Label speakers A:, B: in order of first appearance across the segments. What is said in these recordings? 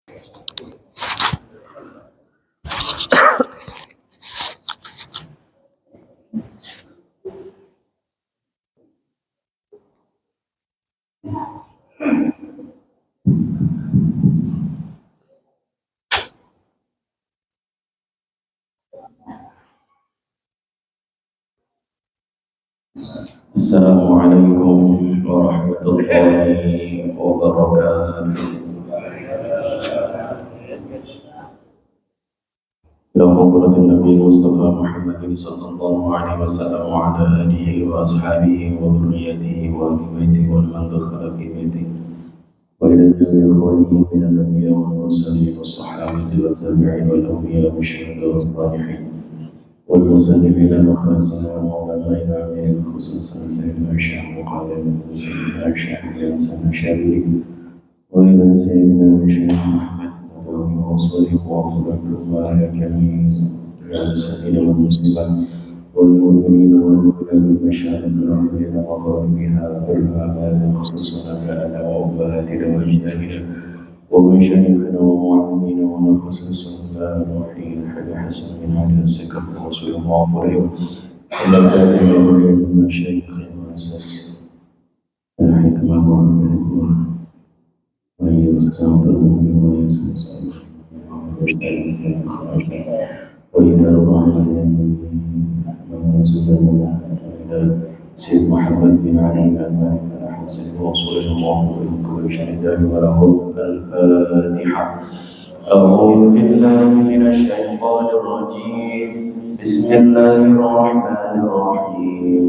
A: Assalamualaikum warahmatullahi wabarakatuh. Ya hadratin Nabi Mustafa Muhammadin sallallahu alaihi wasallam wa ala alihi wa ashabihi wa dhurriyyatihi wa ahli baitihi wa man dakhala fi baitihi wa ila jami'il khaliqin min an-nabiyyin wal mursalin was sahabati wat tabi'in wal awliya wasyuhada was salihin والمسلمين والخاسرين والعلماء العاملين خصوصا سيدنا الشيخ وقال سيدنا الشيخ الإنسان الشافعي وإلى سيدنا الشيخ محمد النبوي وصلي وأفضل ثم على جميع المسلمين والمسلمات والمؤمنين والمؤمنات بالمشاهد الرحمين وغيرها بالأعمال خصوصا أبنائنا وأمهاتنا وأجدادنا ومشايخنا ومعلمين ونخصص نوحي حاجة حسن من هذا السكر ورسول الله عليه ولكن يقول المشايخ والأساس الحكمة والعلم ويستعمل المؤمن ويستعمل وإلى الرحمن وينزل الله إلى سيد محمد بن علي المالك الحسن وصول الله من كل شهداء وله الفاتحة. أعوذ بالله من الشيطان الرجيم. بسم الله الرحمن الرحيم.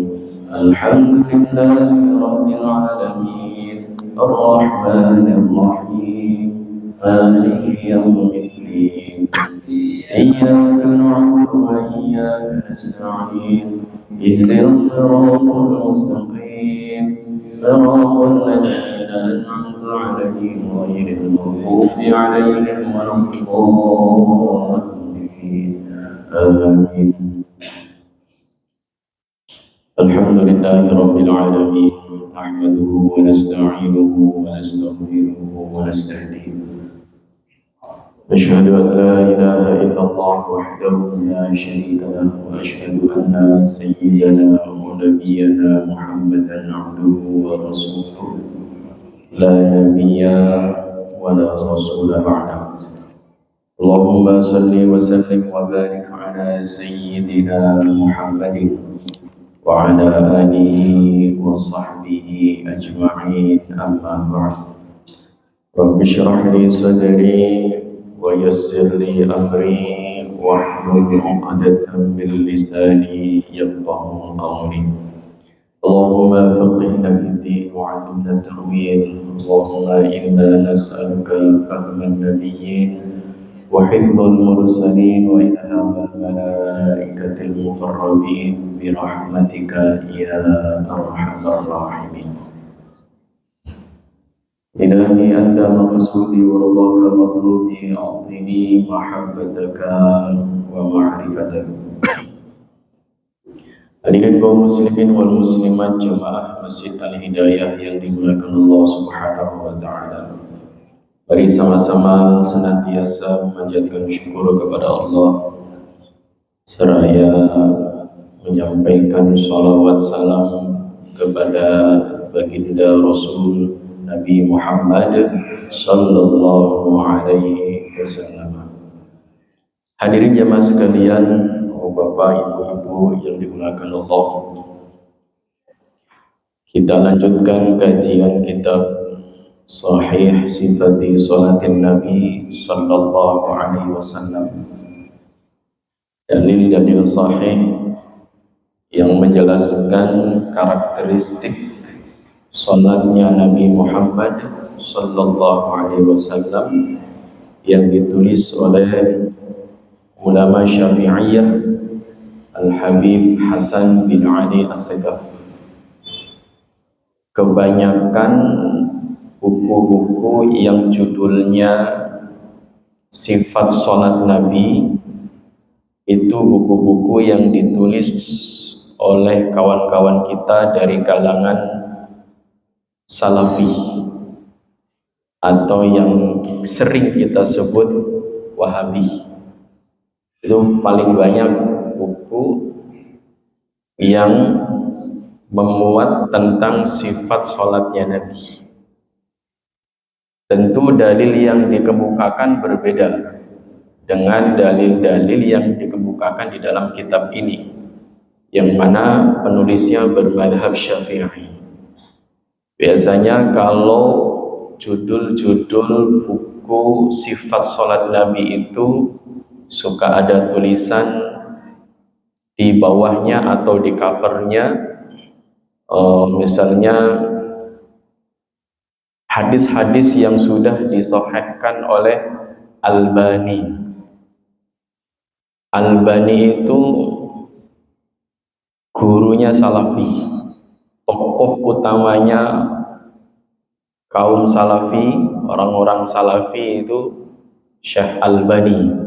A: الحمد لله رب العالمين الرحمن الرحيم مالك يوم الدين إياك نعبد وإياك نستعين اهدنا الصراط المستقيم صراط الذين أنعمت عليهم غير المغضوب عليهم ولا الضالين آمين. الحمد لله رب العالمين نحمده ونستعينه ونستغفره ونستهديه أشهد أن لا إله إلا الله وحده لا شريك له وأشهد أن سيدنا ونبينا محمدا عبده ورسوله لا نبي ولا رسول بعده. اللهم صل وسلم وبارك على سيدنا محمد وعلى آله وصحبه أجمعين أما بعد. رب اشرح لي صدري ويسر لي أمري واحلل عقدة من لساني يفقهوا قولي. اللهم فقهنا في الدين وعلمنا التأويل. اللهم إنا نسألك فهم النبيين وحفظ المرسلين وإلهام الملائكة المقربين برحمتك يا أرحم الراحمين. إلهي أنت مقصودي ورضاك مطلوبي أعطني محبتك ومعرفتك. Hadirin kaum muslimin wal muslimat jemaah Masjid Al-Hidayah yang dimuliakan Allah Subhanahu wa taala. Mari sama-sama senantiasa memanjatkan syukur kepada Allah seraya menyampaikan sholawat salam kepada baginda Rasul Nabi Muhammad sallallahu alaihi wasallam. Hadirin jemaah sekalian, Bapak, Ibu-ibu yang dimuliakan Allah. Kita lanjutkan kajian kitab Sahih Sifati Salatin Nabi sallallahu alaihi wasallam. Dalil-dalil sahih yang menjelaskan karakteristik salatnya Nabi Muhammad sallallahu alaihi wasallam yang ditulis oleh ulama Syafi'iyah Al-Habib Hasan bin Ali As-Segaf. Kebanyakan buku-buku yang judulnya sifat salat Nabi itu buku-buku yang ditulis oleh kawan-kawan kita dari kalangan Salafi atau yang sering kita sebut Wahabi. Itu paling banyak buku yang memuat tentang sifat sholatnya Nabi. Tentu dalil yang dikemukakan berbeda dengan dalil-dalil yang dikemukakan di dalam kitab ini, yang mana penulisnya bermadhab Syafi'i. Biasanya kalau judul-judul buku sifat sholat Nabi itu suka ada tulisan di bawahnya atau di covernya, misalnya hadis-hadis yang sudah disahihkan oleh Albani. Albani itu gurunya Salafi, tokoh utamanya kaum Salafi, orang-orang Salafi itu Syekh Albani.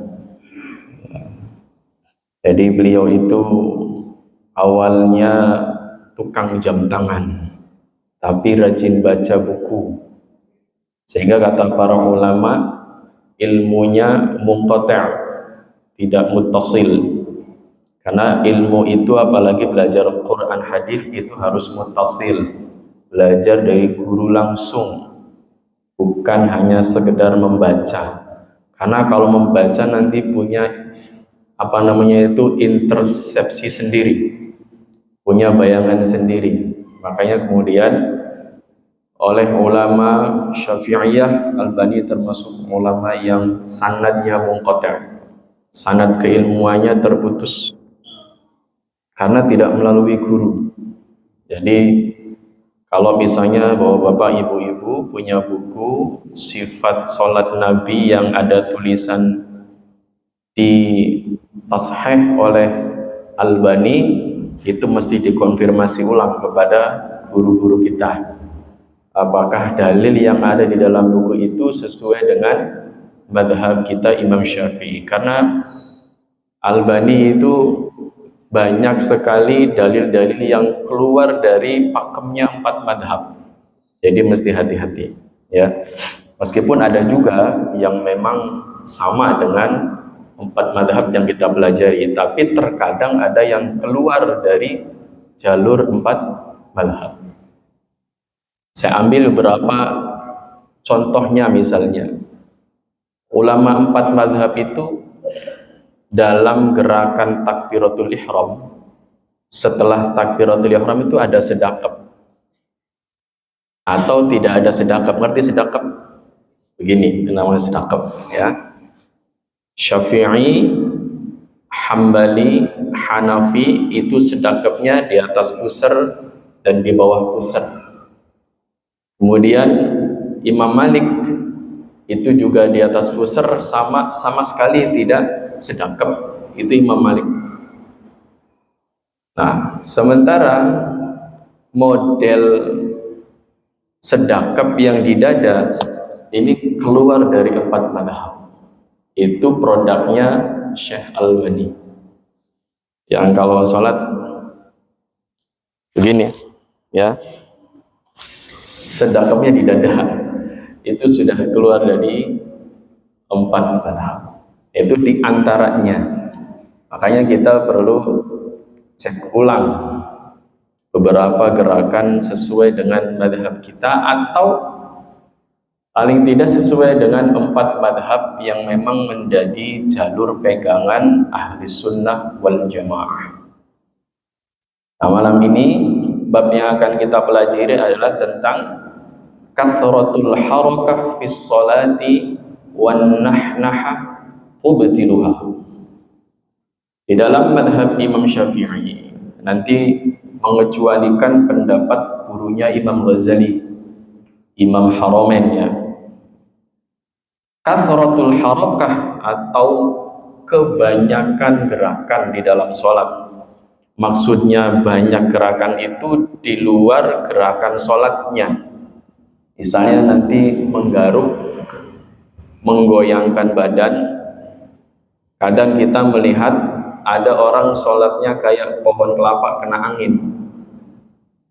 A: Jadi beliau itu awalnya tukang jam tangan, tapi rajin baca buku, sehingga kata para ulama ilmunya munqati', tidak muttasil. Karena ilmu itu apalagi belajar Quran hadis itu harus muttasil, belajar dari guru langsung, bukan hanya sekedar membaca. Karena kalau membaca nanti punya intersepsi sendiri, punya bayangan sendiri. Makanya kemudian oleh ulama Syafi'iyah, Albani termasuk ulama yang sanadnya munqati', sanad keilmuannya terputus karena tidak melalui guru. Jadi kalau misalnya bapak ibu-ibu punya buku sifat sholat Nabi yang ada tulisan di tashih oleh Albani, itu mesti dikonfirmasi ulang kepada guru-guru kita, apakah dalil yang ada di dalam buku itu sesuai dengan madhab kita Imam Syafi'i. Karena Albani itu banyak sekali dalil-dalil yang keluar dari pakemnya 4 madhab. Jadi mesti hati-hati ya. Meskipun ada juga yang memang sama dengan 4 madhab yang kita pelajari, tapi terkadang ada yang keluar dari jalur 4 madhab. Saya ambil beberapa contohnya. Misalnya ulama 4 madhab itu dalam gerakan takbiratul ihram, setelah takbiratul ihram itu ada sedekap atau tidak ada sedekap. Ngerti sedekap? Begini namanya sedekap ya. Syafi'i, Hambali, Hanafi itu sedekapnya di atas pusar dan di bawah pusar. Kemudian Imam Malik itu juga di atas pusar, sama sekali tidak sedekap, itu Imam Malik. Nah, sementara model sedekap yang di dada ini keluar dari 4 madhab. Itu produknya Syekh Albani. Yang kalau sholat begini ya, sedekapnya di dada, itu sudah keluar dari 4 madhab. Itu diantaranya. Makanya kita perlu cek ulang beberapa gerakan sesuai dengan madhab kita, atau paling tidak sesuai dengan 4 madhab yang memang menjadi jalur pegangan ahli sunnah wal jamaah. Nah, malam ini bab yang akan kita pelajari adalah tentang kathratul harakah fis sholati wan nahnaha ubtiluha. Di dalam madhab Imam Syafi'i nanti mengecualikan pendapat gurunya Imam Ghazali, Imam Haramain ya. Kathratul harakah atau kebanyakan gerakan di dalam sholat, maksudnya banyak gerakan itu di luar gerakan sholatnya. Misalnya nanti menggaruk, menggoyangkan badan. Kadang kita melihat ada orang sholatnya kayak pohon kelapa kena angin,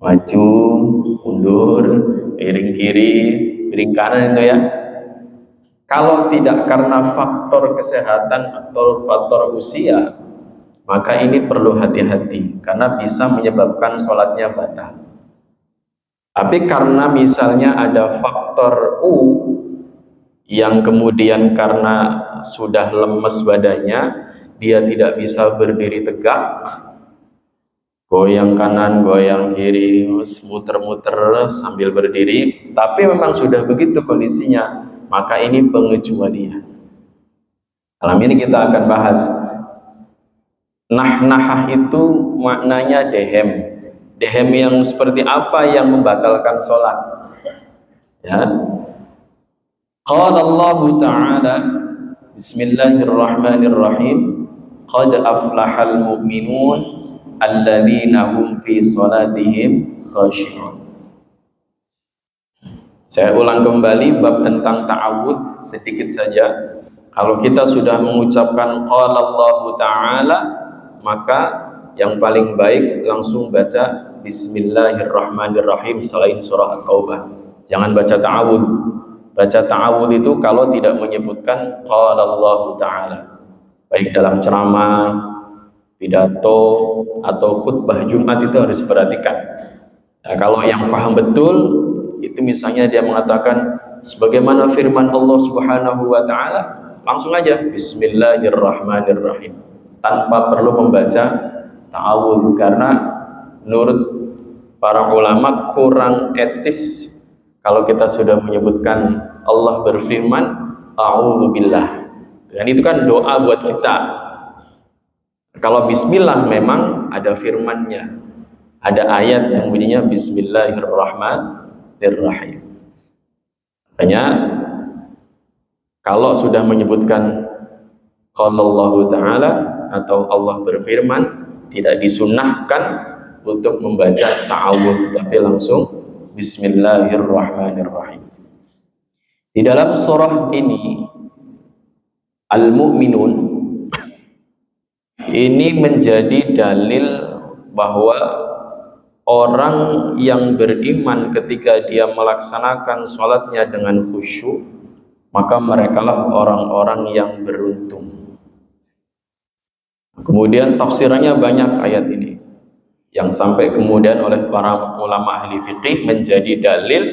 A: maju, mundur, miring kiri, miring kanan itu ya. Kalau tidak karena faktor kesehatan atau faktor usia, maka ini perlu hati-hati karena bisa menyebabkan sholatnya batal. Tapi karena misalnya ada faktor U yang kemudian karena sudah lemes badannya, dia tidak bisa berdiri tegak, goyang kanan, goyang kiri, muter-muter sambil berdiri, tapi memang sudah begitu kondisinya, maka ini pengecualian. Malam ini kita akan bahas nah-nahah itu maknanya dehem. Dehem yang seperti apa yang membatalkan sholat? Ya. Qala Allah Ta'ala, Bismillahirrahmanirrahim, Qad aflahal mu'minun alladzina hum fi salatihim khashi'un. Saya ulang kembali bab tentang ta'awudz sedikit saja. Kalau kita sudah mengucapkan qala Allah Ta'ala, maka yang paling baik langsung baca Bismillahirrahmanirrahim selain surah At-Taubah. Jangan baca ta'awudz. Baca ta'awudz itu kalau tidak menyebutkan qala Allah Ta'ala, baik dalam ceramah, pidato, atau khutbah Jumat itu harus diperhatikan. Nah, kalau yang paham betul, itu misalnya dia mengatakan sebagaimana firman Allah Subhanahu wa Ta'ala, langsung aja Bismillahirrahmanirrahim tanpa perlu membaca ta'awudz, karena menurut para ulama kurang etis kalau kita sudah menyebutkan Allah berfirman a'udzubillah, dan itu kan doa buat kita. Kalau bismillah memang ada firmannya, ada ayat yang bunyinya Bismillahirrahmanirrahim. Makanya kalau sudah menyebutkan qala Allah Ta'ala atau Allah berfirman, tidak disunnahkan untuk membaca ta'awudz, tapi langsung Bismillahirrahmanirrahim. Di dalam surah ini Al-Mu'minun ini menjadi dalil bahwa orang yang beriman ketika dia melaksanakan sholatnya dengan khusyuk, maka merekalah orang-orang yang beruntung. Kemudian tafsirannya banyak ayat ini, yang sampai kemudian oleh para ulama ahli fikih menjadi dalil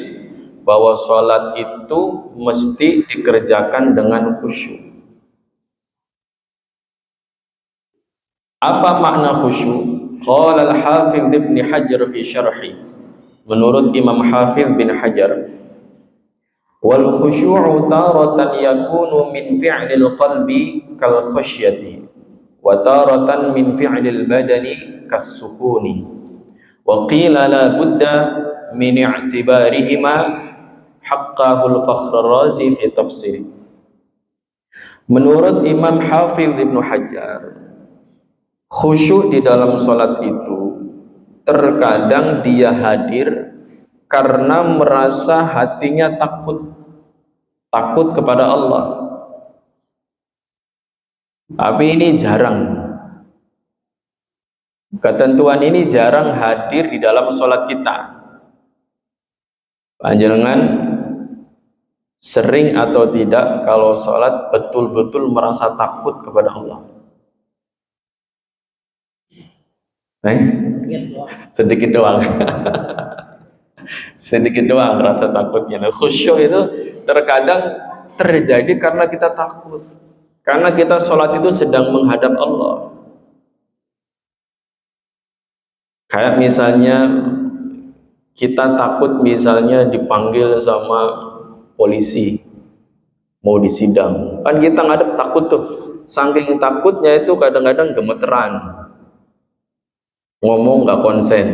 A: bahwa sholat itu mesti dikerjakan dengan khusyuk. Apa makna khusyuk? Qala al-Hafidz Ibnu Hajar fi syarhi. Menurut Imam Hafidz bin Hajar, wal khusyu'u taratan yakunu min fi'lil qalbi kal khasyati, wa taratan min fi'lil badani kas sukuni, wa qila la budda min i'tibarihima haqqahul Fakhr Razi fi tafsir. Menurut Imam Hafidz Ibnu Hajar, khusyuk di dalam sholat itu terkadang dia hadir karena merasa hatinya takut kepada Allah. Tapi ini jarang. Ketentuan ini jarang hadir di dalam sholat kita. Panjenengan sering atau tidak kalau sholat betul-betul merasa takut kepada Allah? Sedikit doang. Sedikit doang rasa takutnya. Nah, khusyuk itu terkadang terjadi karena kita takut, karena kita sholat itu sedang menghadap Allah. Kayak misalnya kita takut misalnya dipanggil sama polisi mau disidang, kan kita ngadep takut tuh. Saking takutnya itu kadang-kadang gemeteran, ngomong nggak konsen,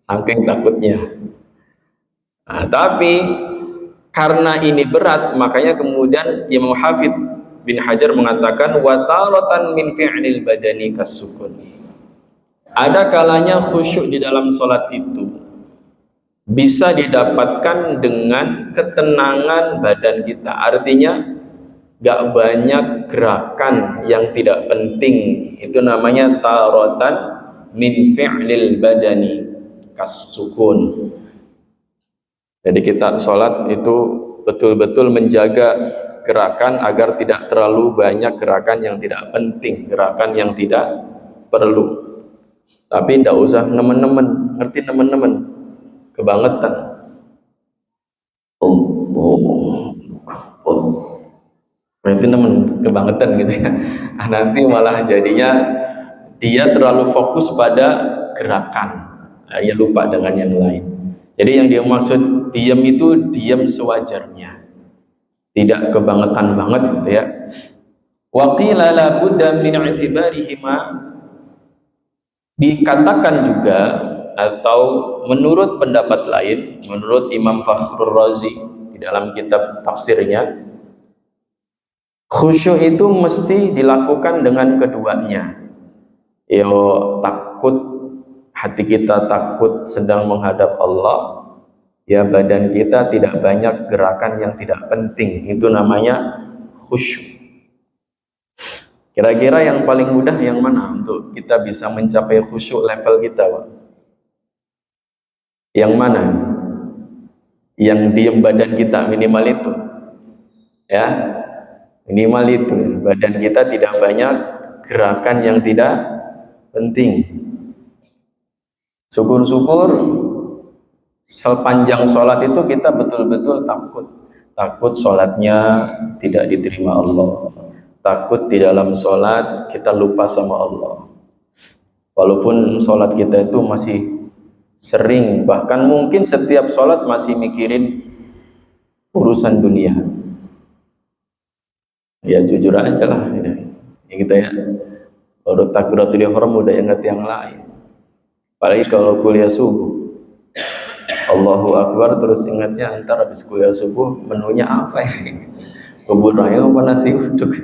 A: saking takutnya. Nah, tapi karena ini berat, makanya kemudian Imam Hafidz bin Hajar mengatakan wataratan min fi'lil badani kasukun. Ada kalanya khusyuk di dalam sholat itu bisa didapatkan dengan ketenangan badan kita. Artinya gak banyak gerakan yang tidak penting. Itu namanya taratan min fi'lil badani kasukun. Jadi kita sholat itu betul-betul menjaga
B: gerakan agar tidak terlalu banyak gerakan yang tidak penting, gerakan yang tidak perlu. Tapi tidak usah nemen-nemen, ngerti nemen-nemen, kebangetan. Berarti nemen kebangetan gitu ya. Nah, nanti malah jadinya dia terlalu fokus pada gerakan, dia lupa dengan yang lain. Jadi yang dia maksud diam itu diam sewajarnya, tidak kebangetan banget gitu ya. Wa qila la budda min i'tibarihima, dikatakan juga atau menurut pendapat lain, menurut Imam Fakhrur Razi di dalam kitab tafsirnya, khusyuk itu mesti dilakukan dengan keduanya. Yo takut, hati kita takut sedang menghadap Allah, ya badan kita tidak banyak gerakan yang tidak penting, itu namanya khusyuk. Kira-kira yang paling mudah yang mana untuk kita bisa mencapai khusyuk level kita, Pak? Yang mana? Yang diem badan kita minimal itu, ya minimal itu, badan kita tidak banyak gerakan yang tidak penting. Syukur-syukur sepanjang sholat itu kita betul-betul takut sholatnya tidak diterima Allah, takut di dalam sholat kita lupa sama Allah. Walaupun sholat kita itu masih sering, bahkan mungkin setiap sholat masih mikirin urusan dunia. Ya jujur aja lah ya kita ya, baru takbiratul ihram udah ingat yang lain. Apalagi kalau kuliah subuh, Allahu Akbar terus ingatnya antar habis kuliah subuh menunya apa ya, bubur ayam apa nasi uduk,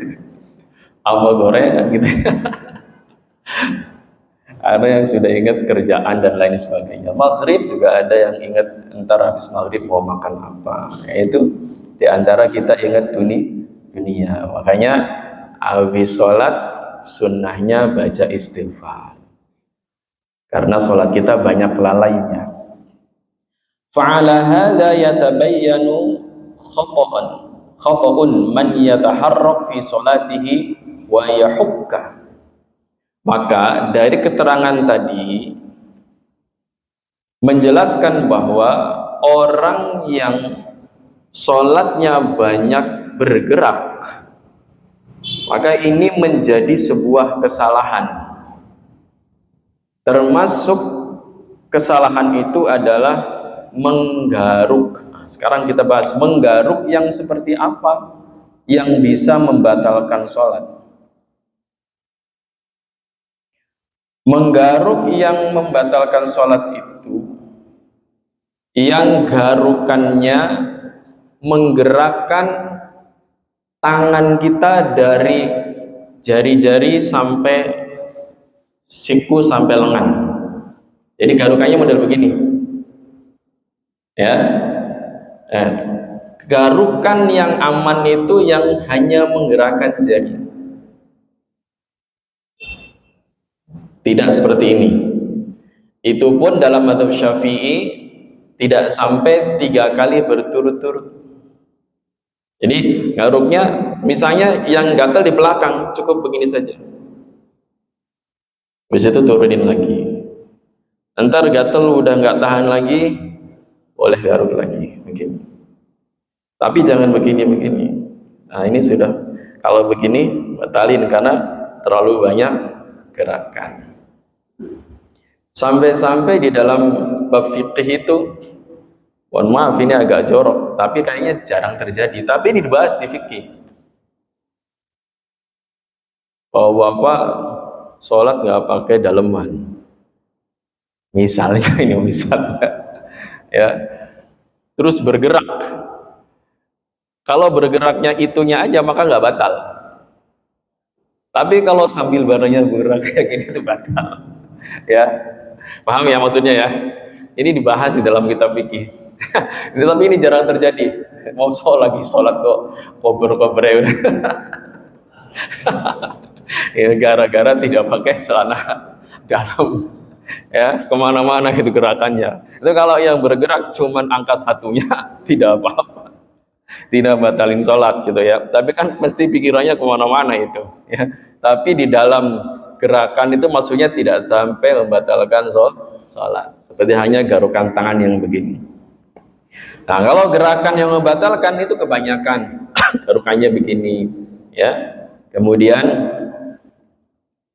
B: apa gorengan gitu ya. Ada yang sudah ingat kerjaan dan lain sebagainya. Maghrib juga ada yang ingat entar habis maghrib mau makan apa. Itu diantara kita ingat dunia. Makanya habis sholat sunnahnya baca istighfar. Karena sholat kita banyak lalainya. Fa'ala hadza yatabayyanu khata'un man yataharrak fi sholatihi wa yahukka. Maka dari keterangan tadi menjelaskan bahwa orang yang sholatnya banyak bergerak, maka ini menjadi sebuah kesalahan. Termasuk kesalahan itu adalah menggaruk. Nah, sekarang kita bahas menggaruk yang seperti apa yang bisa membatalkan sholat. Menggaruk yang membatalkan sholat itu, yang garukannya menggerakkan tangan kita dari jari-jari sampai siku sampai lengan. Jadi garukannya model begini, ya. Garukan yang aman itu yang hanya menggerakkan jari. Tidak seperti ini. Itu pun dalam mazhab Syafi'i tidak sampai 3 kali berturut-turut. Jadi garuknya misalnya yang gatal di belakang cukup begini saja. Habis itu turunin lagi. Ntar gatal udah nggak tahan lagi, boleh garuk lagi begini. Tapi jangan begini-begini. Nah ini sudah, kalau begini batalin karena terlalu banyak gerakan. Sampai-sampai di dalam bab fikih itu, mohon maaf ini agak jorok, tapi kayaknya jarang terjadi. Tapi ini dibahas di fikih. Oh bapak sholat nggak pakai daleman, misalnya ini misalnya, ya. Terus bergerak. Kalau bergeraknya itunya aja maka nggak batal. Tapi kalau sambil badannya bergerak kayak gini itu batal. Ya. Paham ya maksudnya ya? Ini dibahas di dalam kitab fikih. Tapi ini jarang terjadi. Mau lagi sholat kok kober-kober ya, gara-gara tidak pakai celana dalam. Ya, kemana-mana itu gerakannya. Itu kalau yang bergerak cuman angka satunya tidak apa-apa. tidak batalin sholat gitu ya. Tapi kan mesti pikirannya kemana-mana itu ya. Tapi di dalam gerakan itu maksudnya tidak sampai membatalkan sholat. Seperti hanya garukan tangan yang begini. Nah, kalau gerakan yang membatalkan itu kebanyakan garukannya begini ya.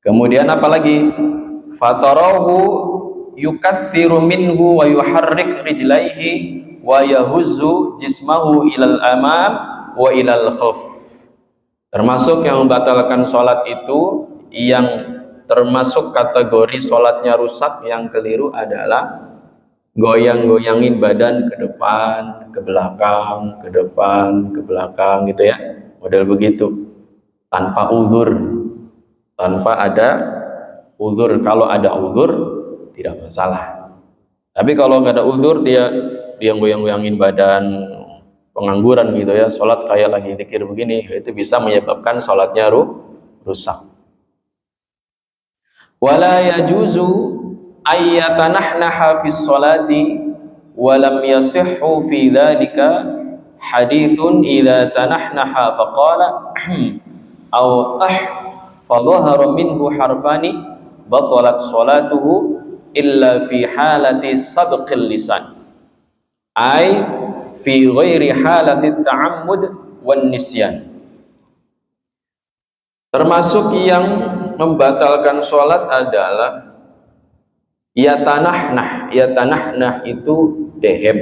B: Kemudian apa lagi? Fatarahu yukatsiru minhu wa yuharrik rijlaihi wa yahuzzu jismahu ilal amam wa ilal khuf. Termasuk yang membatalkan sholat itu, yang termasuk kategori sholatnya rusak yang keliru adalah goyang-goyangin badan ke depan, ke belakang, ke depan, ke belakang gitu ya. Model begitu. Tanpa uzur, tanpa ada uzur. Kalau ada uzur tidak masalah. Tapi kalau nggak ada uzur, dia goyang-goyangin badan, pengangguran gitu ya, sholat kayak lagi zikir begini, itu bisa menyebabkan sholatnya rusak. Wala yajuzu ayyatanahnaha fis sholati walam yasihhu fi dzalika hadithun idza tanahnaha faqala aw fadhahara minhu harfani batalat sholatuhu illa fi halati sabqil lisan ay fi ghairi halati ta'ammud wan nisyan. Termasuk yang membatalkan sholat adalah yatanah itu dehem.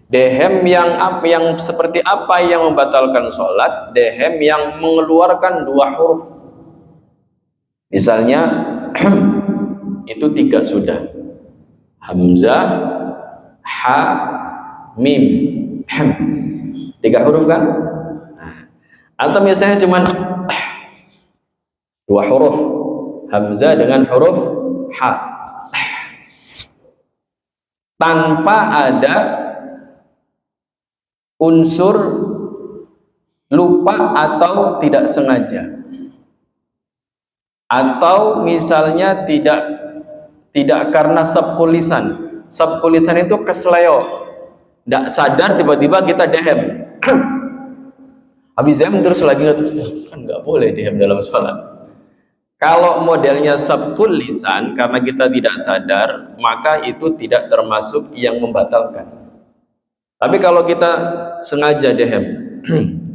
B: Dehem yang seperti apa yang membatalkan sholat? Dehem yang mengeluarkan dua huruf. Misalnya itu 3 sudah. Hamzah, ha, mim. 3 huruf kan? Atau misalnya cuman 2 huruf. Hamzah dengan huruf ha. Tanpa ada unsur lupa atau tidak sengaja, atau misalnya tidak karena sabqul lisan itu kesleo, tidak sadar tiba-tiba kita dehem. Habis dehem terus lagi kan nggak boleh dehem dalam sholat. Kalau modelnya sabqul lisan karena kita tidak sadar, maka itu tidak termasuk yang membatalkan. Tapi kalau kita sengaja dehem,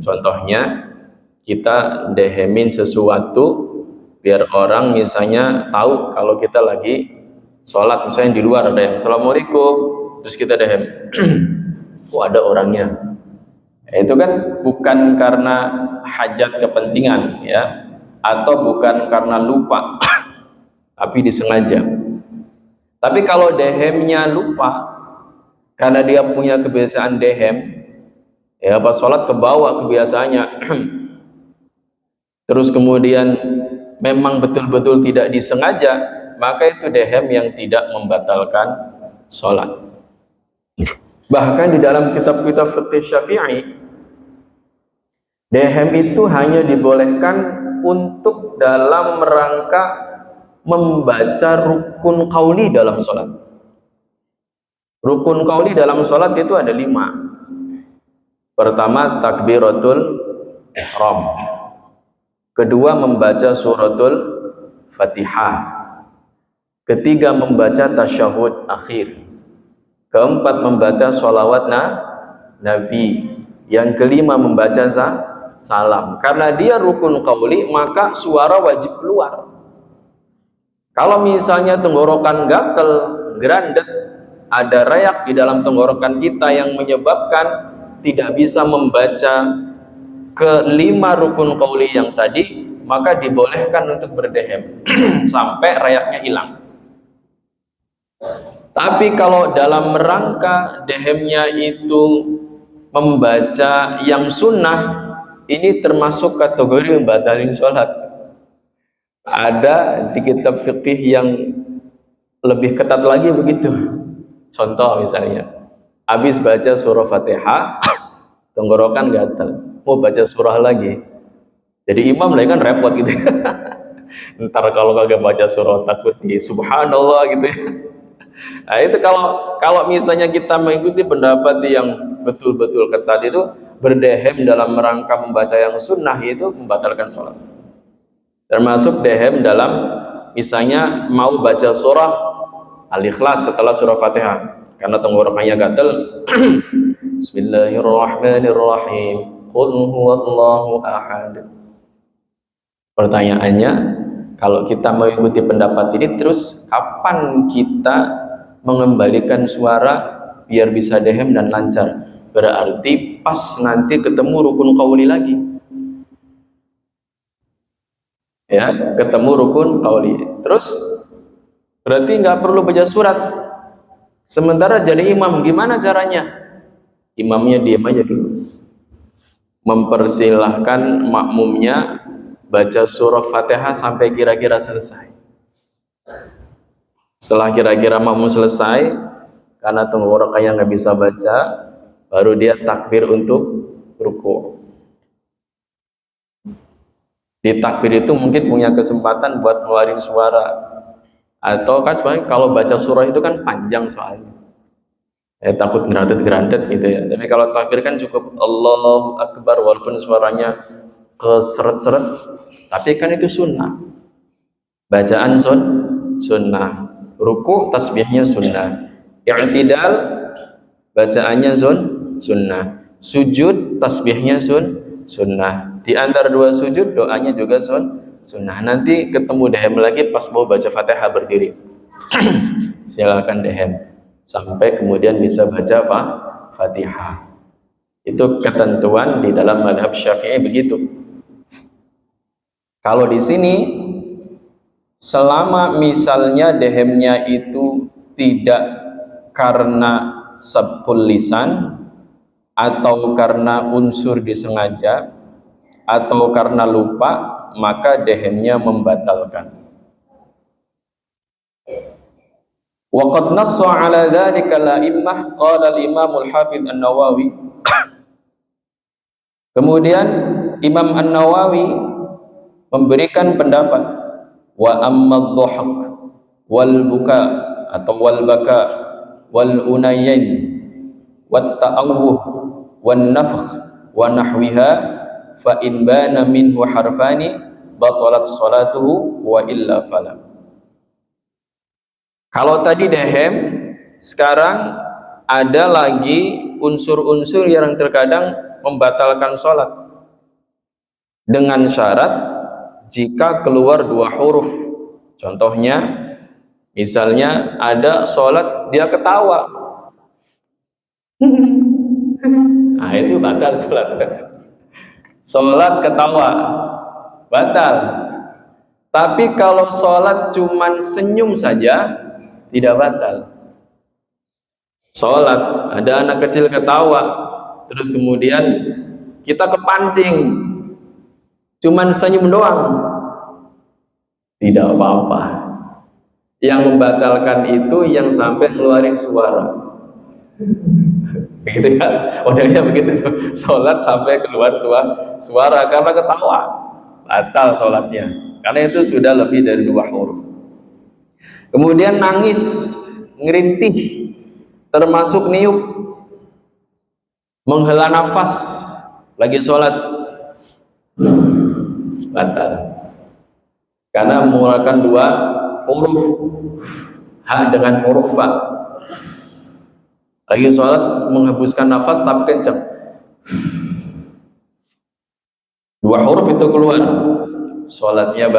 B: contohnya kita dehemin sesuatu biar orang misalnya tahu kalau kita lagi sholat, misalnya di luar ada yang assalamualaikum, terus kita dehem, oh ada orangnya. Itu kan bukan karena hajat kepentingan ya, atau bukan karena lupa, tapi disengaja. Tapi kalau dehemnya lupa, karena dia punya kebiasaan dehem, ya pas sholat kebawa kebiasaannya, terus kemudian memang betul-betul tidak disengaja, maka itu dehem yang tidak membatalkan sholat. Bahkan di dalam kitab-kitab fikih Syafi'i, dehem itu hanya dibolehkan untuk dalam rangka membaca rukun qauli dalam sholat. Rukun qauli dalam sholat itu ada 5. Pertama, takbiratul ihram. Kedua, membaca suratul Fatihah. Ketiga, membaca tasyahud akhir. Keempat, membaca sholawat Nabi. Yang kelima, membaca salam. Karena dia rukun qauli, maka suara wajib keluar. Kalau misalnya tenggorokan gatel, gerandet, ada rayak di dalam tenggorokan kita yang menyebabkan tidak bisa membaca ke-5 rukun qauli yang tadi, maka dibolehkan untuk berdehem sampai rayaknya hilang. Tapi kalau dalam rangka dehemnya itu membaca yang sunnah, ini termasuk kategori membatalkan sholat. Ada di kitab fikih yang lebih ketat lagi begitu. Contoh misalnya, habis baca surah Fatihah, tenggorokan gatal, mau baca surah lagi. Jadi imam lagi kan repot gitu. Ntar kalau kagak baca surah takut di subhanallah gitu ya. Nah, itu kalau misalnya kita mengikuti pendapat yang betul-betul ketat itu berdehem dalam rangka membaca yang sunnah itu membatalkan sholat. Termasuk dehem dalam misalnya mau baca surah Al-Ikhlas setelah surah Fatihah karena tenggorokannya gatel. Bismillahirrahmanirrahim. Qul huwallahu ahad. Pertanyaannya, kalau kita mengikuti pendapat ini terus kapan kita mengembalikan suara biar bisa dehem dan lancar? Berarti pas nanti ketemu rukun qauli lagi. Ya, ketemu rukun qauli. Terus berarti nggak perlu baca surat. Sementara jadi imam, gimana caranya? Imamnya diam aja dulu. Mempersilahkan makmumnya baca surah Fatihah sampai kira-kira selesai. Setelah kira-kira makmum selesai, karena tenggorokannya nggak bisa baca, baru dia takbir untuk ruku. Di takbir itu mungkin punya kesempatan buat ngeluarin suara, atau kan sebenarnya kalau baca surah itu kan panjang soalnya, takut gerantet gitu ya. Tapi kalau takbir kan cukup Allahu Akbar, walaupun suaranya keseret-seret, tapi kan itu sunnah. Bacaan sunnah, ruku tasbihnya sunnah, i'tidal bacaannya sunnah, sujud tasbihnya sunnah. Di antara dua sujud doanya juga sunnah. Nanti ketemu dehem lagi pas mau baca Fatihah berdiri. Silakan dehem sampai kemudian bisa baca Fatihah. Itu ketentuan di dalam mazhab Syafi'i begitu. Kalau di sini selama misalnya dehemnya itu tidak karena sabqul lisan atau karena unsur disengaja atau karena lupa, maka dehemnya membatalkan. Wa qad nassa 'ala dzalika al-a'immah qala al-Imam al-Hafidz An-Nawawi. Kemudian Imam An-Nawawi memberikan pendapat, wa amma ad-dhahak wal buka atau wal baka wal unayain wat ta'awuh wan nafkh wa nahwiha fa in bana minhu harfani batalat salatuhu wa illa fala. Kalau tadi dehem, sekarang ada lagi unsur-unsur yang terkadang membatalkan sholat dengan syarat jika keluar dua huruf. Contohnya misalnya ada sholat dia ketawa, nah itu batal sholat. Sholat ketawa batal. Tapi kalau sholat cuman senyum saja tidak batal. Sholat ada anak kecil ketawa, terus kemudian kita kepancing cuman senyum doang, tidak apa-apa. Yang membatalkan itu yang sampai ngeluarin suara. Begitu ya, modelnya begitu. Sholat sampai keluar suara karena ketawa, batal sholatnya, karena itu sudah lebih dari dua huruf. Kemudian nangis, ngerintih, termasuk niup, menghela nafas lagi sholat, batal karena mengeluarkan dua huruf, ha dengan huruf fa. Lagi sholat menghembuskan nafas tapi kencang, dua huruf itu keluar, sholatnya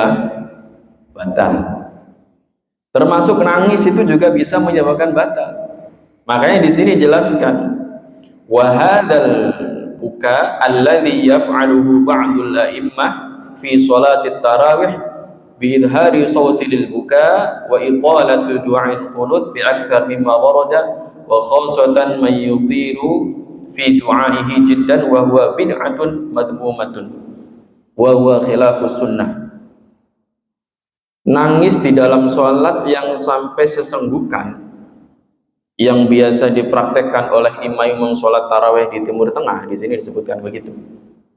B: batal. Termasuk nangis itu juga bisa menyebabkan batal. Makanya di sini jelaskan, wa hadzal buka alladhi yaf'aluhu ba'dul a'immah fi sholatit tarawih bi idhari sawti lil buka wa iqalatu du'a'il qunut bi akthar mimma warada wa khasatan man yutiru fi du'aihi jiddan wa huwa bid'atun madmumatun wa huwa khilafus sunnah. Nangis di dalam sholat yang sampai sesenggukan yang biasa dipraktekkan oleh imam sholat tarawih di Timur Tengah, di sini disebutkan begitu,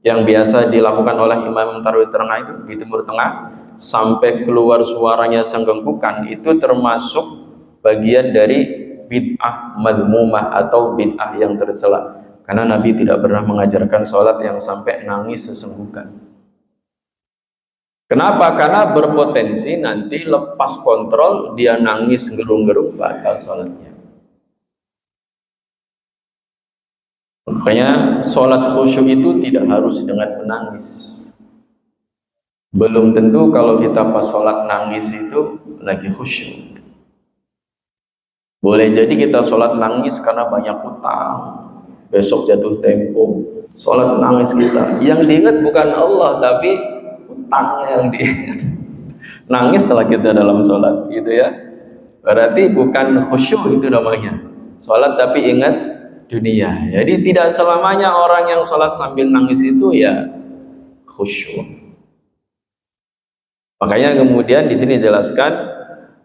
B: yang biasa dilakukan oleh imam tarawih tengah itu di Timur Tengah sampai keluar suaranya senggukan, itu termasuk bagian dari bid'ah madmumah atau bid'ah yang tercela. Karena Nabi tidak pernah mengajarkan sholat yang sampai nangis sesenggukan. Kenapa? Karena berpotensi nanti lepas kontrol, dia nangis gerung-gerung, batal sholatnya. Makanya sholat khusyuk itu tidak harus dengan menangis. Belum tentu kalau kita pas sholat nangis itu lagi khusyuk. Boleh jadi kita sholat nangis karena banyak utang, besok jatuh tempo, sholat nangis kita. Yang diingat bukan Allah, tapi utangnya yang diingat. Nangis setelah kita dalam sholat, gitu ya. Berarti bukan khusyuk itu namanya. Sholat tapi ingat dunia. Jadi tidak selamanya orang yang sholat sambil nangis itu ya khusyuk. Makanya kemudian di sini dijelaskan,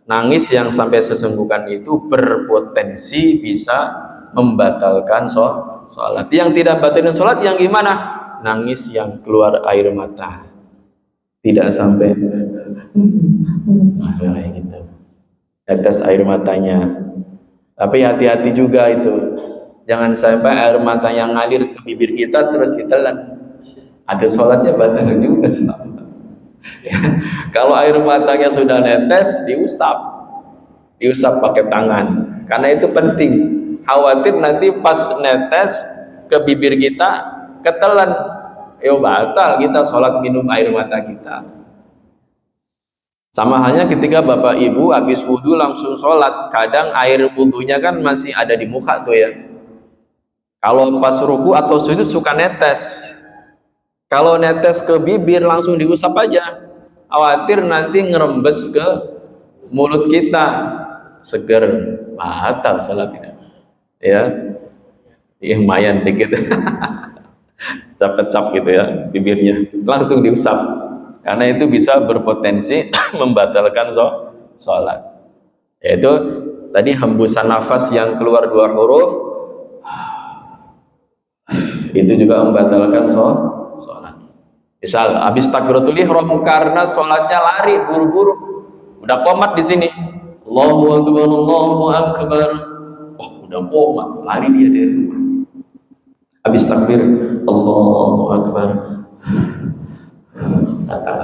B: nangis yang sampai sesenggukan itu berpotensi bisa membatalkan sholat. Yang tidak batalkan sholat yang gimana? Nangis yang keluar air mata, tidak sampai kayak gitu, tetes air matanya. Tapi hati-hati juga itu, jangan sampai air matanya ngalir ke bibir kita terus kita ada sholatnya batal juga. Ya. Kalau air matanya sudah netes, diusap pakai tangan, karena itu penting. Khawatir nanti pas netes ke bibir kita ketelan, batal kita sholat minum air mata kita. Sama halnya ketika bapak ibu habis wudhu langsung sholat, kadang air wudhunya kan masih ada di muka tuh ya. Kalau pas ruku atau sujud suka netes. Kalau netes ke bibir langsung diusap aja, khawatir nanti ngerembes ke mulut kita, seger, batal salatnya. Ya, lumayan dikit, cap-cap gitu ya bibirnya, langsung diusap, karena itu bisa berpotensi membatalkan sholat. Yaitu tadi hembusan nafas yang keluar 2 huruf, itu juga membatalkan sholat. Misal habis takbiratul ihram karena sholatnya lari buru-buru, udah qomat di sini, Allahu akbar, Allahu akbar, udah qomat, lari dia dari rumah. Habis takbir, Allahu akbar, batal.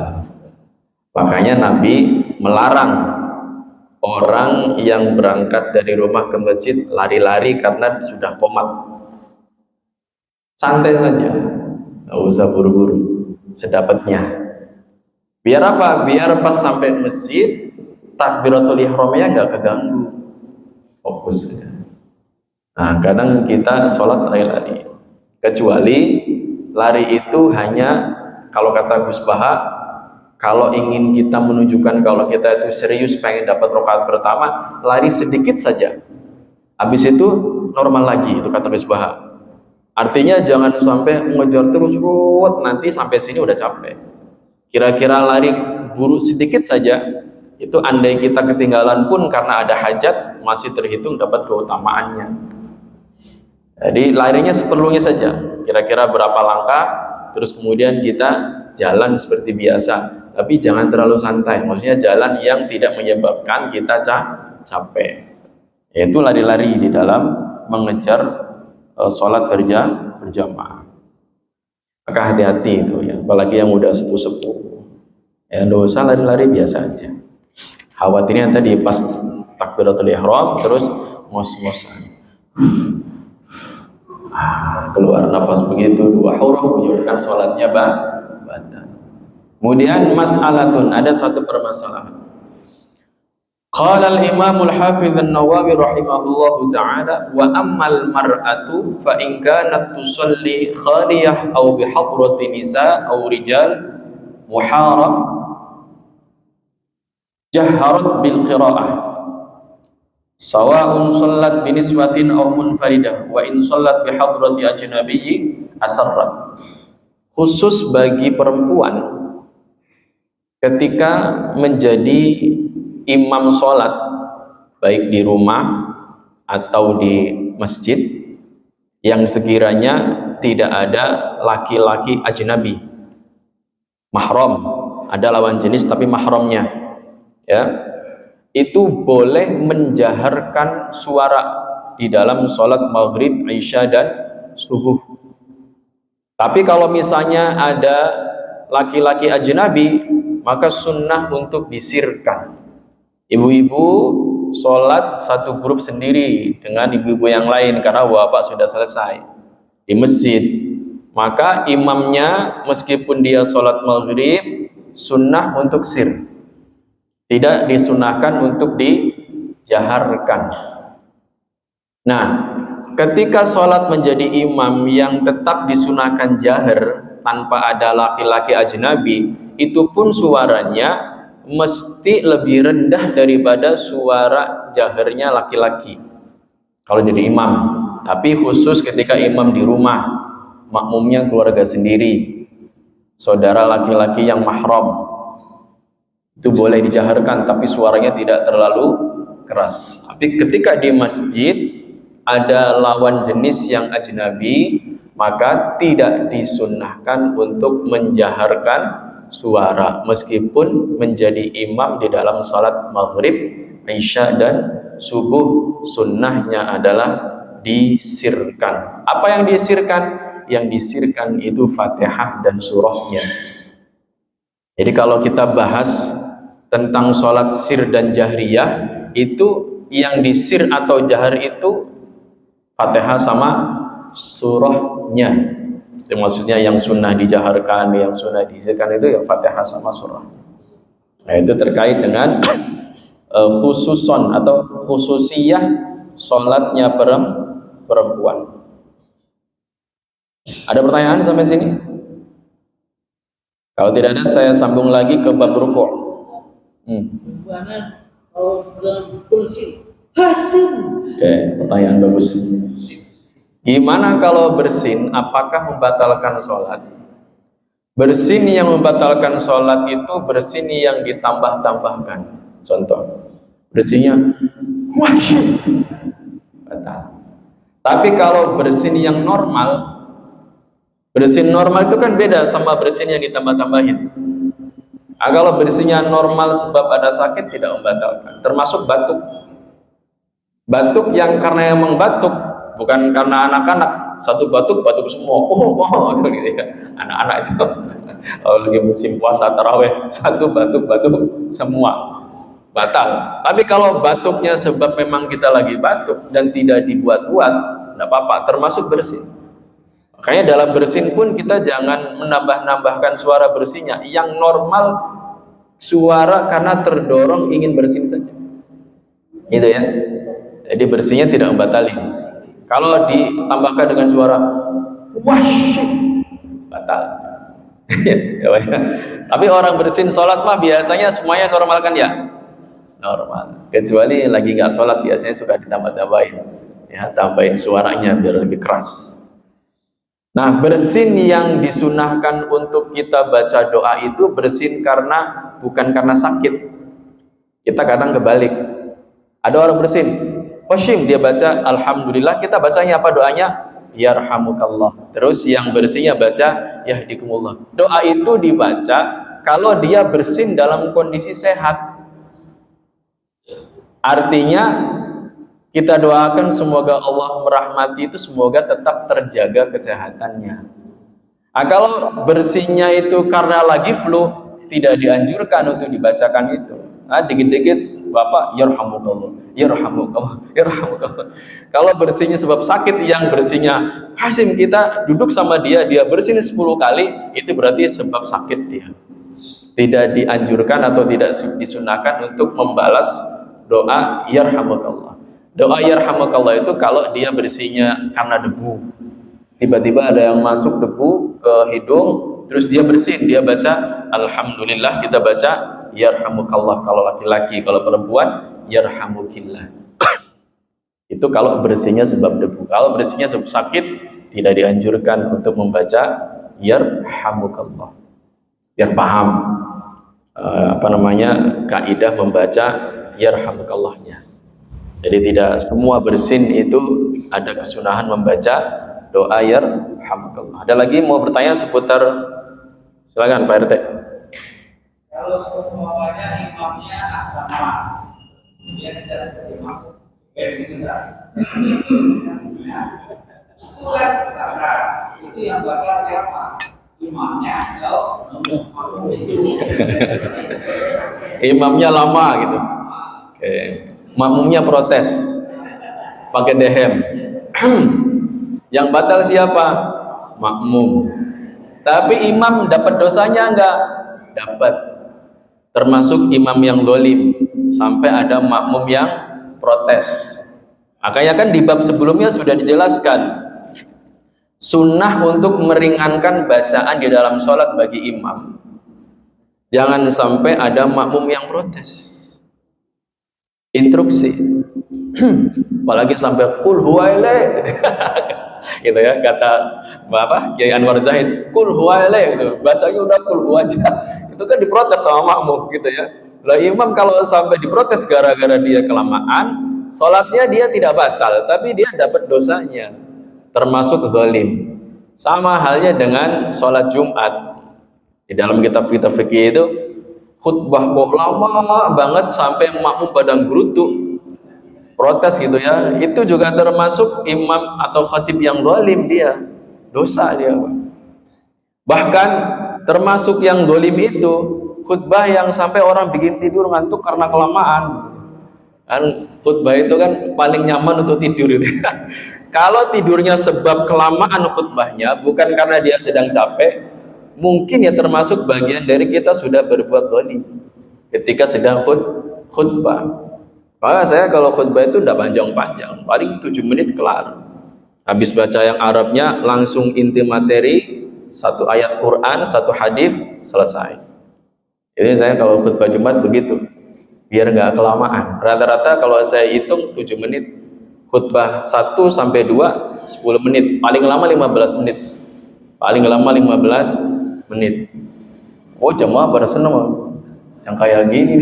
B: Makanya Nabi melarang orang yang berangkat dari rumah ke masjid lari-lari karena sudah qomat. Santai saja, nggak usah buru-buru, sedapatnya. Biar apa? Biar pas sampai masjid takbiratul ihramnya nggak keganggu, fokus. Nah, kadang kita sholat lari-lari, kecuali lari itu hanya kalau kata Gus Baha, kalau ingin kita menunjukkan kalau kita itu serius pengen dapat rakaat pertama, lari sedikit saja, habis itu normal lagi, itu kata Gus Baha. Artinya jangan sampai mengejar terus, nanti sampai sini udah capek. Kira-kira lari buru sedikit saja, itu andai kita ketinggalan pun karena ada hajat, masih terhitung dapat keutamaannya. Jadi larinya seperlunya saja, kira-kira berapa langkah, terus kemudian kita jalan seperti biasa, tapi jangan terlalu santai, maksudnya jalan yang tidak menyebabkan kita capek. Yaitu lari-lari di dalam mengejar sholat berjamaah. Maka hati-hati itu ya, apalagi yang udah sepuh-sepuh ya, nggak usah lari-lari, biasa aja. Khawatirnya tadi pas takbiratul ihram terus ngos-ngosan, keluar nafas begitu 2 huruf menunjukkan sholatnya batal. Kemudian mas'alatun, ada satu permasalahan. Qala al-Imam al-Hafidz an-Nawawi rahimahullahu ta'ala, wa ammal mar'atu fa in kanat tusalli khaliyah aw bi hadrati nisa aw rijal muharram jaharat bil qira'ah sawa'un sallat bi nisbatin aw munfaridah wa in sallat bi hadrati ajnabiyyi asarrat. Khusus bagi perempuan ketika menjadi imam sholat baik di rumah atau di masjid yang sekiranya tidak ada laki-laki ajnabi mahram, ada lawan jenis tapi mahramnya ya, itu boleh menjaharkan suara di dalam sholat maghrib, isya dan subuh. Tapi kalau misalnya ada laki-laki ajnabi, maka sunnah untuk disirkan. Ibu-ibu sholat satu grup sendiri dengan ibu-ibu yang lain karena bapak sudah selesai di masjid. Maka imamnya meskipun dia sholat maghrib, sunnah untuk sir, tidak disunahkan untuk dijaharkan. Nah, ketika sholat menjadi imam yang tetap disunahkan jahar tanpa ada laki-laki ajnabi, itu pun suaranya mesti lebih rendah daripada suara jaharnya laki-laki kalau jadi imam. Tapi khusus ketika imam di rumah, makmumnya keluarga sendiri, saudara laki-laki yang mahram, itu boleh dijaharkan tapi suaranya tidak terlalu keras. Tapi ketika di masjid ada lawan jenis yang ajnabi, maka tidak disunnahkan untuk menjaharkan suara meskipun menjadi imam di dalam salat maghrib, isya dan subuh. Sunnahnya adalah disirkan. Apa yang disirkan? Yang disirkan itu Fatihah dan surahnya. Jadi kalau kita bahas tentang sholat sir dan jahriyah, itu yang disir atau jahar itu Fatihah sama surahnya. Itu maksudnya yang sunnah dijaharkan, yang sunnah disirkan itu ya Fatihah sama surah. Nah, itu terkait dengan khususon atau khususiyah sholatnya perempuan. Ada pertanyaan sampai sini? Kalau tidak ada, saya sambung lagi ke bab rukuk.
C: Gimana kalau dalam bersin? Hasil.
B: Oke, pertanyaan bagus. Gimana kalau bersin? Apakah membatalkan sholat? Bersin yang membatalkan sholat itu bersin yang ditambah-tambahkan. Contoh, bersinnya wahsyat, batal. Tapi kalau bersin yang normal, bersin normal itu kan beda sama bersin yang ditambah-tambahin. Nah, kalau bersinnya normal sebab ada sakit tidak membatalkan, termasuk batuk. Batuk yang karena emang batuk, bukan karena anak-anak. Satu batuk semua. Gitu ya. Anak-anak itu kalau lagi musim puasa taraweh, satu batuk semua, batal. Tapi kalau batuknya sebab memang kita lagi batuk dan tidak dibuat-buat, tidak apa-apa, termasuk bersin. Makanya dalam bersin pun kita jangan menambah-nambahkan suara bersinnya. Yang normal suara karena terdorong ingin bersin saja. Gitu ya. Jadi bersinnya tidak membatalkan. Kalau ditambahkan dengan suara wasyik, batal. Tapi orang bersin sholat mah biasanya semuanya normal kan ya? Normal. Kecuali lagi nggak sholat biasanya suka ditambah-tambahin. Ya, tambahin suaranya biar lebih keras. Nah, bersin yang disunahkan untuk kita baca doa itu bersin bukan karena sakit. Kita kadang kebalik. Ada orang bersin, Hoshim dia baca alhamdulillah, kita bacanya apa doanya? Yarhamukallah. Terus yang bersinnya baca yahdikumullah. Doa itu dibaca kalau dia bersin dalam kondisi sehat. Artinya kita doakan semoga Allah merahmati itu, semoga tetap terjaga kesehatannya. Nah, kalau bersinnya itu karena lagi flu, tidak dianjurkan untuk dibacakan itu. Nah, dikit-dikit Bapak yarhamukallah, yarhamukallah. Kalau bersinnya sebab sakit, yang bersinnya Hasim kita duduk sama dia bersin 10 kali, itu berarti sebab sakit dia. Tidak dianjurkan atau tidak disunahkan untuk membalas doa yarhamukallah. Doa yarhamukallah itu kalau dia bersinnya karena debu, tiba-tiba ada yang masuk debu ke hidung, terus dia bersin, dia baca alhamdulillah, kita baca yarhamukallah kalau laki-laki, kalau perempuan yarhamukillah. Itu kalau bersinnya sebab debu. Kalau bersinnya sebab sakit, tidak dianjurkan untuk membaca yarhamukallah. Biar paham kaidah membaca yarhamukallahnya. Jadi tidak semua bersin itu ada kesunahan membaca doa yarhamukallah. Ada lagi mau bertanya seputar? Silakan Pak RT.
C: Kalau semuanya imamnya agama, Itu yang bakal siapa? Imamnya atau
B: Imamnya lama gitu. Oke. Makmumnya protes pakai dehem. Yang batal siapa? Makmum. Tapi imam dapat dosanya enggak? Dapat. Termasuk imam yang dolim sampai ada makmum yang protes. Makanya kan di bab sebelumnya sudah dijelaskan sunnah untuk meringankan bacaan di dalam sholat bagi imam. Jangan sampai ada makmum yang protes. Instruksi. Apalagi sampai kul huwaile. Gitu ya kata Bapak Kiai Anwar Zahid, kul huwaile gitu. Bacanya udah kul huwa aja. Itu kan diprotes sama makmum gitu ya. Lah imam kalau sampai diprotes gara-gara dia kelamaan, sholatnya dia tidak batal, tapi dia dapat dosanya, termasuk zalim. Sama halnya dengan sholat Jumat. Di dalam kitab-kitab fikih itu khutbah kok lama banget sampai makmum pada gerutu protes gitu ya, itu juga termasuk imam atau khatib yang zalim, dia dosa dia. Bahkan termasuk yang zalim itu khutbah yang sampai orang bikin tidur ngantuk karena kelamaan. Kan khutbah itu kan paling nyaman untuk tidur itu. Kalau tidurnya sebab kelamaan khutbahnya, bukan karena dia sedang capek, mungkin ya termasuk bagian dari kita sudah berbuat zalim ketika sedang khutbah. Maka saya kalau khutbah itu tidak panjang-panjang, paling 7 menit kelar. Habis baca yang Arabnya langsung inti materi, satu ayat Quran, satu hadis, selesai. Jadi saya kalau khutbah Jumat begitu, biar nggak kelamaan. Rata-rata kalau saya hitung 7 menit, khutbah 1 sampai 2 10 menit, paling lama 15 menit. Paling lama 15 menit. Oh, jemaah pada seneng yang kayak gini.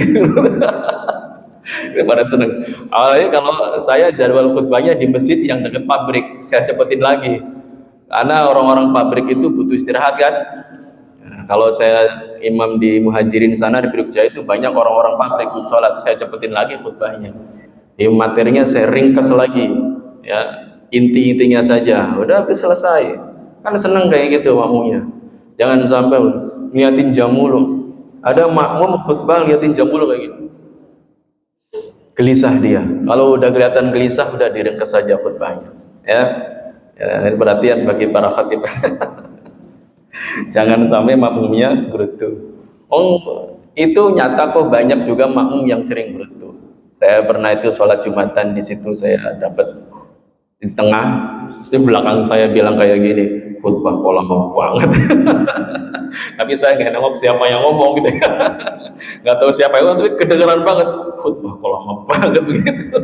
B: Pada seneng. Awalnya kalau saya jadwal khutbahnya di masjid yang dekat pabrik, saya cepetin lagi. Karena orang-orang pabrik itu butuh istirahat kan. Nah, kalau saya imam di Muhajirin sana di Jogja itu banyak orang-orang pabrik untuk sholat, saya cepetin lagi khutbahnya. Di materinya saya ringkas lagi, ya inti-intinya saja. Udah habis selesai. Kan seneng kayak gitu makmumnya. Jangan sampai ngeliatin jam mulu. Ada makmum khutbah liatin jam mulu kayak gitu. Gelisah dia. Kalau udah kelihatan gelisah, udah diringkas saja khutbahnya. Ya, ini perhatian bagi para khatib. Jangan sampai makmumnya gerutu. Oh, itu nyata kok, banyak juga makmum yang sering gerutu. Saya pernah itu sholat Jumatan di situ, saya dapat di tengah, di belakang saya bilang kayak gini, khutbah kok lama banget. Tapi saya nggak nengok siapa yang ngomong gitu ya. Nggak tahu siapa yang ngomong, tapi kedengeran banget, khutbah kok lama banget begitu.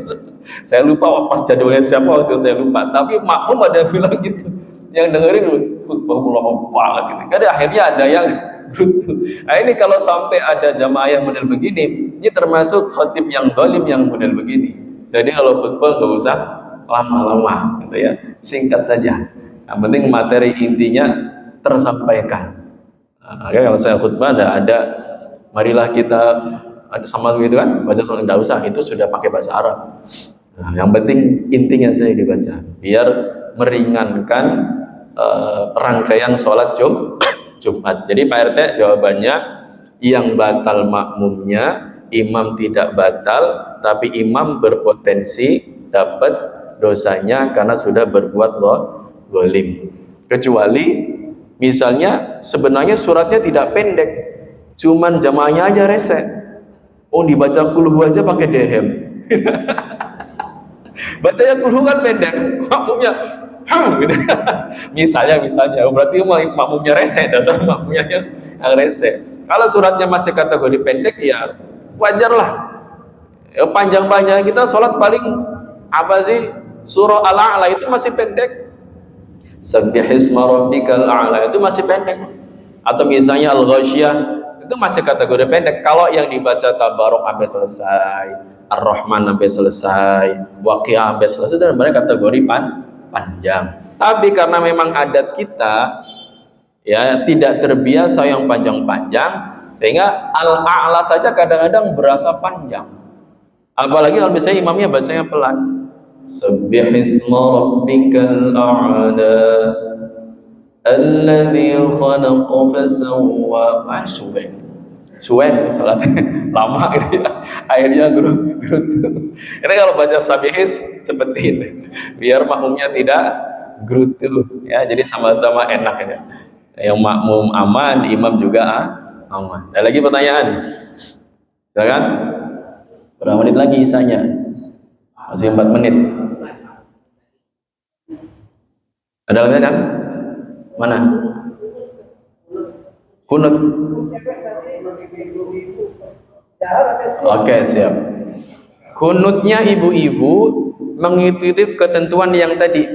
B: Saya lupa pas jadwalnya siapa waktu itu, saya lupa. Tapi makmum ada yang bilang gitu, yang dengerin khutbah kok lama banget gitu. Jadi akhirnya ada yang gitu. Nah ini kalau sampai ada jamaah yang model begini, ini termasuk khatib yang zalim yang model begini. Jadi kalau khutbah nggak usah lama-lama gitu ya, singkat saja. Yang penting materi intinya tersampaikan. Nah, kalau saya khutbah ada marilah kita ada sama gitu kan, baca surat, enggak usah, itu sudah pakai bahasa Arab. Nah, yang penting intinya saya dibaca biar meringankan rangkaian sholat Jumat. Jadi Pak RT jawabannya, yang batal makmumnya, imam tidak batal, tapi imam berpotensi dapat dosanya karena sudah berbuat zalim. Kecuali misalnya sebenarnya suratnya tidak pendek, cuman jamaahnya aja rese. Oh, dibaca kulhu aja pakai dehem. Bacanya kulhu kan pendek, makmumnya gitu. misalnya berarti makmumnya rese, dasar makmumnya yang rese. Kalau suratnya masih kategori pendek ya wajar lah. Ya, panjang-panjang kita sholat paling apa sih, surah Al-A'la itu masih pendek, Sabbihisma rabbikal a'la itu masih pendek, atau misalnya Al-Ghasyiyah itu masih kategori pendek. Kalau yang dibaca Tabarok sampai selesai, Ar-Rahman sampai selesai, Waqiah sampai selesai, dan mereka kategori panjang. Tapi karena memang adat kita ya tidak terbiasa yang panjang-panjang, sehingga Al-A'la saja kadang-kadang berasa panjang. Apalagi kalau misalnya imamnya bacanya pelan. Subbihisma rabbikal a'la alladzi khalaqa fasawwa. Suwen salat lama gitu ya. Akhirnya guru Ini kalau baca sabihis cepetin biar makmumnya tidak gerutu ya. Jadi sama-sama enak ya. Yang makmum aman, imam juga aman. Ada lagi pertanyaan? Silakan. Berapa menit lagi isanya? Masih 4 menit. Ada lagi kan? Mana? Kunut. Oke, siap. Kunutnya ibu-ibu mengikuti ketentuan yang tadi.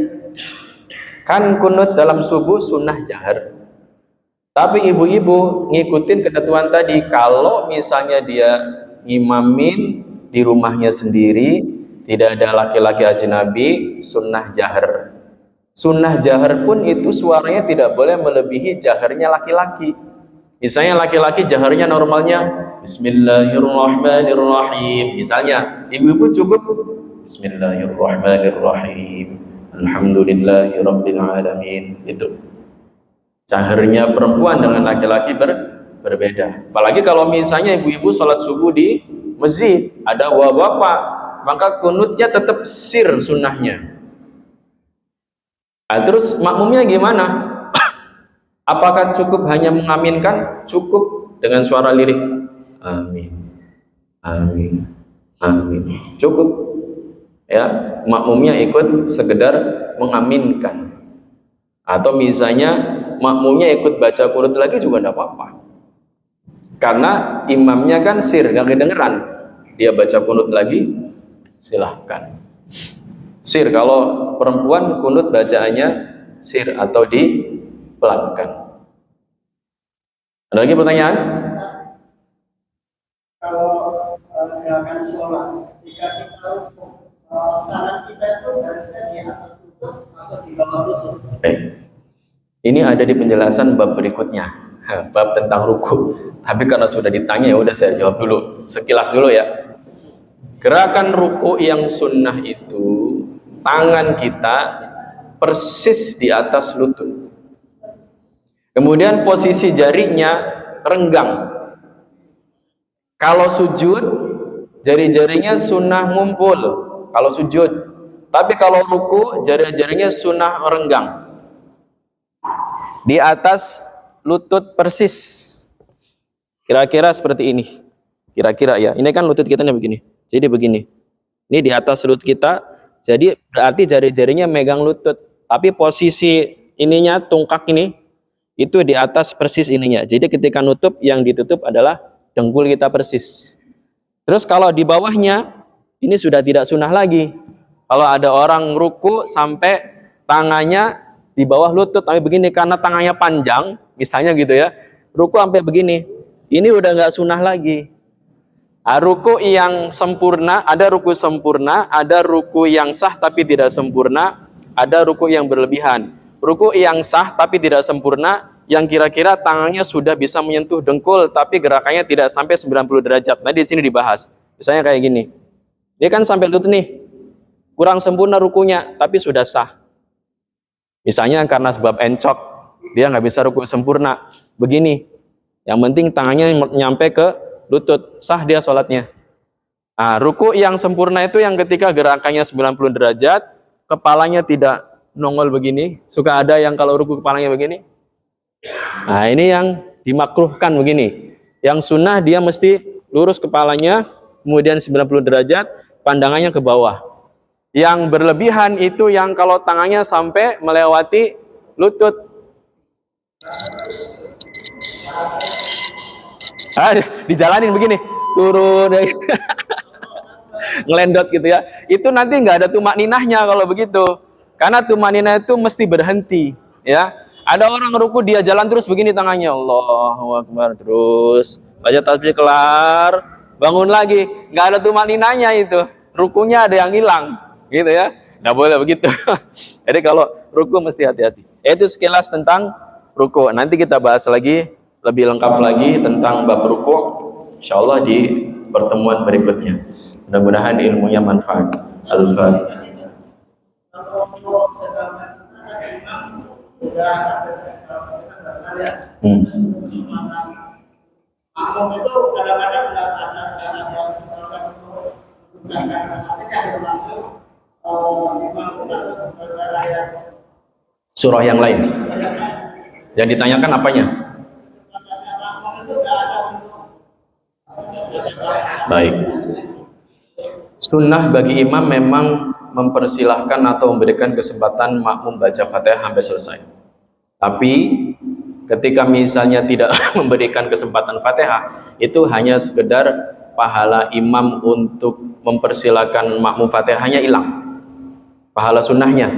B: Kan kunut dalam subuh sunnah jahar. Tapi ibu-ibu ngikutin ketentuan tadi. Kalau misalnya dia ngimamin di rumahnya sendiri, tidak ada laki-laki ajnabi, sunnah jahar. Sunnah jahar pun itu suaranya tidak boleh melebihi jaharnya laki-laki. Misalnya laki-laki jaharnya normalnya Bismillahirrahmanirrahim. Misalnya ibu-ibu cukup Bismillahirrahmanirrahim. Alhamdulillahirabbil alamin. Itu. Jaharnya perempuan dengan laki-laki berbeda. Apalagi kalau misalnya ibu-ibu sholat subuh di masjid, ada bapak, maka kunutnya tetap sir sunnahnya. Nah, terus makmumnya gimana? Apakah cukup hanya mengaminkan? Cukup dengan suara lirik. Amin, amin, amin. Cukup. Ya, makmumnya ikut sekedar mengaminkan. Atau misalnya makmumnya ikut baca kunut lagi juga tidak apa-apa. Karena imamnya kan sir, gak kedengeran. Dia baca kunut lagi, silahkan. Sir, kalau perempuan kunut bacaannya sir atau dipelankan. Ada lagi pertanyaan?
D: Kalau gerakan sholat, jika kita tangan kita itu harusnya di atas lutut atau di bawah lutut?
B: Ini ada di penjelasan bab berikutnya, bab tentang ruku. Tapi karena sudah ditanya ya udah saya jawab dulu, sekilas dulu ya. Gerakan ruku yang sunnah itu tangan kita persis di atas lutut. Kemudian posisi jarinya renggang. Kalau sujud, jari-jarinya sunnah ngumpul. Kalau sujud, tapi kalau ruku, jari-jarinya sunnah renggang. Di atas lutut persis. Kira-kira seperti ini. Kira-kira ya. Ini kan lutut kita nih begini. Jadi begini. Ini di atas lutut kita. Jadi berarti jari-jarinya megang lutut. Tapi posisi ininya, tungkak ini, itu di atas persis ininya. Jadi ketika nutup, yang ditutup adalah dengkul kita persis. Terus kalau di bawahnya, ini sudah tidak sunnah lagi. Kalau ada orang ruku sampai tangannya di bawah lutut sampai begini karena tangannya panjang, misalnya gitu ya, ruku sampai begini, ini udah nggak sunnah lagi. Ruku yang sempurna, ada ruku sempurna, ada ruku yang sah tapi tidak sempurna, ada ruku yang berlebihan. Ruku yang sah tapi tidak sempurna, yang kira-kira tangannya sudah bisa menyentuh dengkul tapi gerakannya tidak sampai 90 derajat. Nah, di sini dibahas. Misalnya kayak gini. Dia kan sampai lutut nih. Kurang sempurna rukunya tapi sudah sah. Misalnya karena sebab encok, dia nggak bisa ruku sempurna. Begini. Yang penting tangannya nyampe ke lutut, sah dia sholatnya. Nah, ruku yang sempurna itu yang ketika gerakannya 90 derajat, kepalanya tidak nongol begini. Suka ada yang kalau ruku kepalanya begini. Nah, ini yang dimakruhkan begini. Yang sunnah dia mesti lurus kepalanya, kemudian 90 derajat, pandangannya ke bawah. Yang berlebihan itu yang kalau tangannya sampai melewati lutut. Dijalanin begini, turun, ngelendot gitu ya. Itu nanti nggak ada tumak ninahnya kalau begitu. Karena tumak ninah itu mesti berhenti, ya. Ada orang ruku dia jalan terus begini tangannya, Allahu Akbar, terus baca tasbih kelar, bangun lagi, nggak ada tumak ninahnya itu. Rukunya ada yang hilang, gitu ya. Nggak boleh begitu. Jadi kalau ruku mesti hati-hati. Itu sekilas tentang ruku. Nanti kita bahas lagi lebih lengkap lagi tentang bab ruku, insyaallah di pertemuan berikutnya. Mudah-mudahan ilmunya manfaat. Al-Fatihah.
D: Kalau untuk sedangkan ada imam sudah ada ya. Makmum itu kadang-kadang nggak ada cara yang sebenarnya untuk menggunakan Fatihah itu langsung imam itu ada ayat
B: Surah yang lain. Yang ditanyakan apanya?
D: makmum itu nggak ada untuk
B: Baik. Sunnah bagi imam memang mempersilahkan atau memberikan kesempatan makmum baca Fatihah sampai selesai. Tapi ketika misalnya tidak memberikan kesempatan Fatihah, itu hanya sekedar pahala imam untuk mempersilahkan makmum Fatihahnya hilang. Pahala sunnahnya.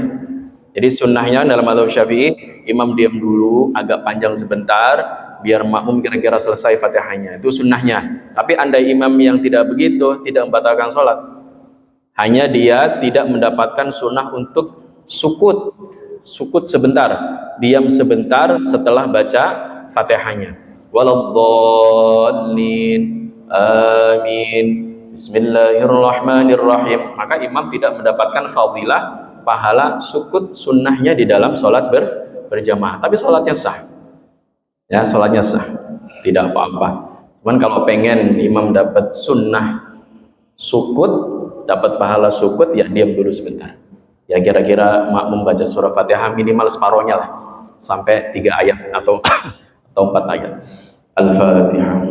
B: Jadi sunnahnya dalam mazhab Syafi'i, imam diam dulu agak panjang sebentar biar makmum kira-kira selesai Fatihahnya. Itu sunnahnya. Tapi andai imam yang tidak begitu, tidak membatalkan sholat. Hanya dia tidak mendapatkan sunnah untuk sukut sebentar, diam sebentar setelah baca Fatihahnya. Waladhdallin, amin, bismillahirrahmanirrahim. Maka imam tidak mendapatkan fadilah pahala sukut sunnahnya di dalam sholat berjamaah. Tapi sholatnya sah, ya sholatnya sah, tidak apa-apa. Cuman kalau pengen imam dapat sunnah sukut, dapat pahala sukut, ya diam dulu sebentar. Ya kira-kira makmum baca surah Fatihah minimal separohnya lah, sampai 3 ayat atau 4 ayat. Al-Fatihah.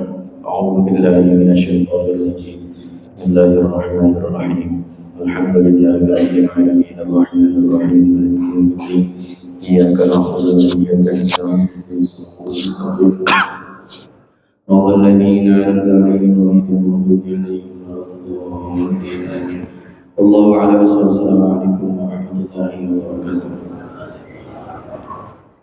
B: A'udzu billahi minasyaitonir rajim. Bismillahirrahmanirrahim. Alhamdulillahirabbil alamin arrahmanir rahim maliki yaumiddin. Iyyaka na'budu wa iyyaka nasta'in ihdinas siratal الذين أنعمت عليهم غير المغضوب عليهم ولا الضالين. الله أعلم. السلام عليكم ورحمة الله وبركاته.